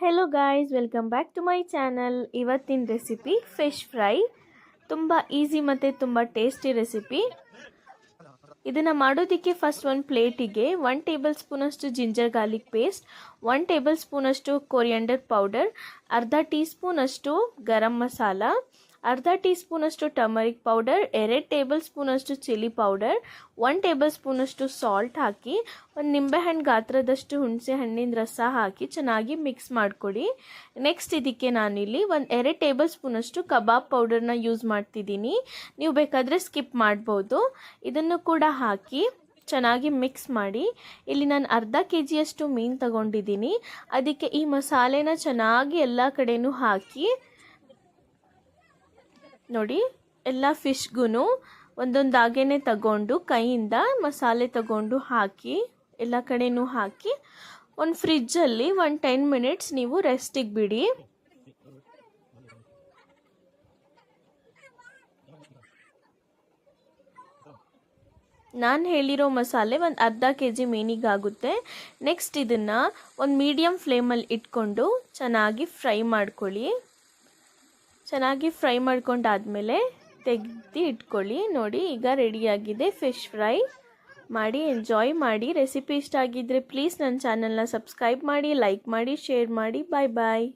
Hello guys, welcome back to my channel. ಇವತ್ತಿನ recipe fish fry. ತುಂಬ easy ಮತ್ತು ತುಂಬ ಟೇಸ್ಟಿ ರೆಸಿಪಿ. ಇದನ್ನು ಮಾಡೋದಕ್ಕೆ ಫಸ್ಟ್ ಒಂದು ಪ್ಲೇಟಿಗೆ 1 ಟೇಬಲ್ ಸ್ಪೂನಷ್ಟು ಜಿಂಜರ್ ಗಾರ್ಲಿಕ್ ಪೇಸ್ಟ್, 1 ಟೇಬಲ್ ಸ್ಪೂನಷ್ಟು ಕೊರಿಯಾಂಡರ್ ಪೌಡರ್, ಅರ್ಧ ಟೀ ಸ್ಪೂನಷ್ಟು ಗರಂ ಮಸಾಲ, ಅರ್ಧ ಟೀ ಸ್ಪೂನಷ್ಟು ಟರ್ಮರಿಕ್ ಪೌಡರ್, 2 ಟೇಬಲ್ ಸ್ಪೂನಷ್ಟು ಚಿಲ್ಲಿ ಪೌಡರ್, 1 ಟೇಬಲ್ ಸ್ಪೂನಷ್ಟು ಸಾಲ್ಟ್ ಹಾಕಿ, ಒಂದು ನಿಂಬೆಹಣ್ಣು ಗಾತ್ರದಷ್ಟು ಹುಣಸೆ ಹಣ್ಣಿನ ರಸ ಹಾಕಿ ಚೆನ್ನಾಗಿ ಮಿಕ್ಸ್ ಮಾಡಿಕೊಡಿ. ನೆಕ್ಸ್ಟ್ ಇದಕ್ಕೆ ನಾನಿಲ್ಲಿ 2 ಟೇಬಲ್ ಸ್ಪೂನಷ್ಟು ಕಬಾಬ್ ಪೌಡರ್ನ ಯೂಸ್ ಮಾಡ್ತಿದ್ದೀನಿ. ನೀವು ಬೇಕಾದರೆ ಸ್ಕಿಪ್ ಮಾಡ್ಬೋದು. ಇದನ್ನು ಕೂಡ ಹಾಕಿ ಚೆನ್ನಾಗಿ ಮಿಕ್ಸ್ ಮಾಡಿ. ಇಲ್ಲಿ ನಾನು ಅರ್ಧ ಕೆಜಿಯಷ್ಟು ಮೀನು ತಗೊಂಡಿದ್ದೀನಿ. ಅದಕ್ಕೆ ಈ ಮಸಾಲೆನ ಚೆನ್ನಾಗಿ ಎಲ್ಲ ಕಡೆನೂ ಹಾಕಿ ನೋಡಿ. ಎಲ್ಲ ಫಿಶ್ಗೂ ಒಂದೊಂದಾಗೇ ತಗೊಂಡು ಕೈಯಿಂದ ಮಸಾಲೆ ತಗೊಂಡು ಹಾಕಿ ಎಲ್ಲ ಕಡೆನೂ ಹಾಕಿ ಒಂದು ಫ್ರಿಜ್ಜಲ್ಲಿ 10 ಮಿನಿಟ್ಸ್ ನೀವು ರೆಸ್ಟಿಗೆ ಬಿಡಿ. ನಾನು ಹೇಳಿರೋ ಮಸಾಲೆ ಒಂದು ಅರ್ಧ ಕೆಜಿ ಮೀನಿಗಾಗುತ್ತೆ. ನೆಕ್ಸ್ಟ್ ಇದನ್ನು ಒಂದು ಮೀಡಿಯಮ್ ಫ್ಲೇಮಲ್ಲಿ ಇಟ್ಕೊಂಡು ಚೆನ್ನಾಗಿ ಫ್ರೈ ಮಾಡ್ಕೊಳ್ಳಿ. ಚೆನ್ನಾಗಿ ಫ್ರೈ ಮಾಡ್ಕೊಂಡಾದಮೇಲೆ ತೆಗೆದು ಇಟ್ಕೊಳ್ಳಿ. ನೋಡಿ, ಈಗ ರೆಡಿಯಾಗಿದೆ ಫಿಶ್ ಫ್ರೈ. ಮಾಡಿ ಎಂಜಾಯ್ ಮಾಡಿ. ರೆಸಿಪಿ ಇಷ್ಟ ಆಗಿದ್ದರೆ ಪ್ಲೀಸ್ ನನ್ನ ಚಾನಲ್ನ ಸಬ್ಸ್ಕ್ರೈಬ್ ಮಾಡಿ, ಲೈಕ್ ಮಾಡಿ, ಶೇರ್ ಮಾಡಿ. ಬಾಯ್ ಬಾಯ್.